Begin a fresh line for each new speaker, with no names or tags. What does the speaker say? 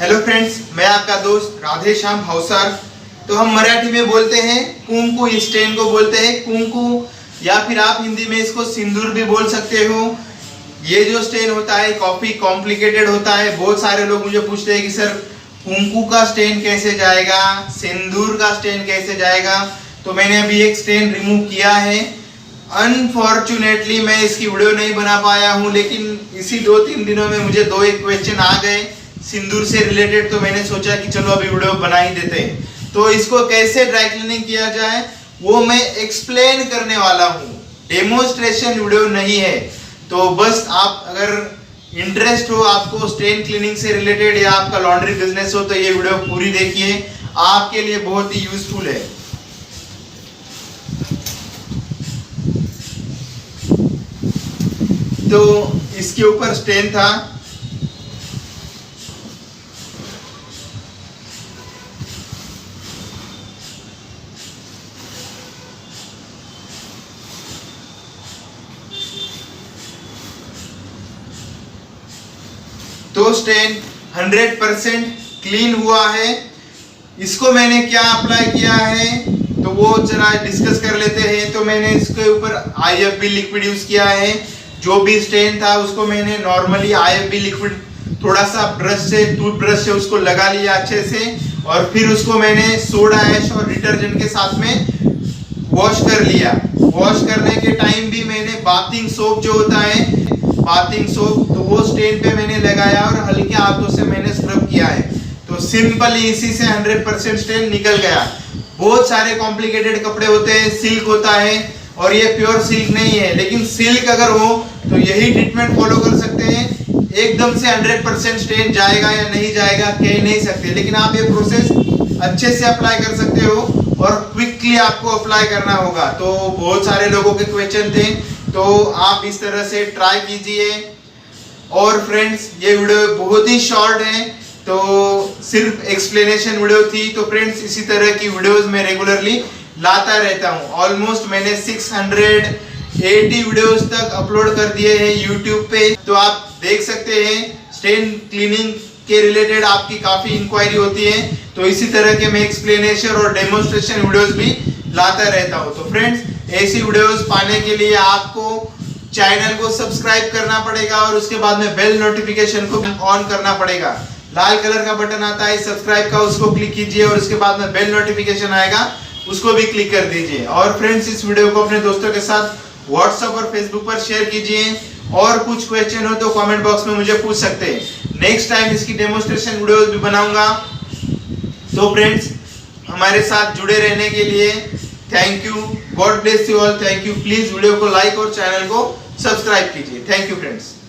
Hello friends, मैं आपका दोस्त राधेश्याम भावसार। तो हम मराठी में बोलते हैं कुंकू, स्टेन को बोलते हैं कुंकू, या फिर आप हिंदी में इसको सिंदूर भी बोल सकते हो। ये जो स्टेन होता है काफी कॉम्प्लिकेटेड होता है। बहुत सारे लोग मुझे पूछते हैं कि सर कुंकू का स्टेन कैसे जाएगा, सिंदूर का स्टेन कैसे जाएगा। तो मैंने अभी एक स्टेन रिमूव किया है। अनफॉर्चुनेटली मैं इसकी वीडियो नहीं बना पाया हूँ, लेकिन इसी 2-3 दिनों में मुझे 2-1 क्वेश्चन आ गए सिंदूर से रिलेटेड, तो मैंने सोचा कि चलो अभी वीडियो बना ही देते हैं। तो इसको कैसे ड्राई क्लीनिंग किया जाए वो मैं एक्सप्लेन करने वाला हूँ, डेमोन्स्ट्रेशन वीडियो नहीं है। तो बस आप अगर इंटरेस्ट हो आपको स्टेन क्लीनिंग से रिलेटेड या आपका लॉन्ड्री बिजनेस हो तो ये वीडियो पूरी देखिए, आपके लिए बहुत ही यूजफुल है। तो इसके ऊपर स्टेन था, तो स्टेन 100% क्लीन हुआ है। इसको मैंने क्या अप्लाई किया है तो वो जरा डिस्कस कर लेते हैं। तो मैंने इसके ऊपर IFB लिक्विड यूज किया है। जो भी स्टेन था उसको मैंने नॉर्मली IFB लिक्विड थोड़ा सा ब्रश से, टूथब्रश से उसको लगा लिया अच्छे से, और फिर उसको मैंने सोडा ऐश और डिटर्जेंट के साथ में वॉश कर लिया। वॉश करने के टाइम भी मैंने बाथिंग सोप जो होता है, बाथिंग सोप, तो वो स्टेन पे मैंने लगाया और हल्के हाथों से मैंने स्क्रब किया है। तो सिंपली इसी से 100% स्टेन निकल गया। बहुत सारे कॉम्प्लिकेटेड कपड़े होते हैं, सिल्क होता है और ये प्योर सिल्क नहीं है, लेकिन सिल्क अगर हो तो यही ट्रीटमेंट फॉलो कर सकते हैं। एकदम से 100% स्टेन जाएगा या नहीं जाएगा कह नहीं सकते, लेकिन आप ये प्रोसेस अच्छे से अप्लाई कर सकते हो और क्विकली आपको अप्लाई करना होगा। तो बहुत सारे लोगों के क्वेश्चन थे, तो आप इस तरह से ट्राई कीजिए। और फ्रेंड्स ये वीडियो बहुत ही शॉर्ट है, तो सिर्फ एक्सप्लेनेशन वीडियो थी। तो फ्रेंड्स इसी तरह की वीडियोस मैं रेगुलरली लाता रहता हूँ। ऑलमोस्ट मैंने 680 वीडियोस तक अपलोड कर दिए हैं यूट्यूब पे, तो आप देख सकते हैं। स्टेन क्लीनिंग के रिलेटेड आपकी काफी इंक्वायरी होती है, तो इसी तरह के मैं एक्सप्लेनेशन और डेमोन्स्ट्रेशन वीडियोस भी लाता रहता हूँ। तो फ्रेंड्स ऐसी वीडियोस पाने के लिए आपको चैनल को सब्सक्राइब करना पड़ेगा और उसके बाद में बेल नोटिफिकेशन को ऑन करना पड़ेगा। लाल कलर का बटन आता है सब्सक्राइब का, उसको क्लिक कीजिए और उसके बाद में बेल नोटिफिकेशन आएगा, उसको भी क्लिक कर दीजिए। और फ्रेंड्स इस वीडियो को अपने दोस्तों के साथ व्हाट्सएप और फेसबुक पर शेयर कीजिए। और कुछ क्वेश्चन हो तो कमेंट बॉक्स में मुझे पूछ सकते हैं। नेक्स्ट टाइम इसकी डेमोन्स्ट्रेशन वीडियोस भी बनाऊंगा। तो फ्रेंड्स हमारे साथ जुड़े रहने के लिए thank you. God bless you all. Thank you. Please video को लाइक और चैनल को सब्सक्राइब कीजिए। Thank you friends.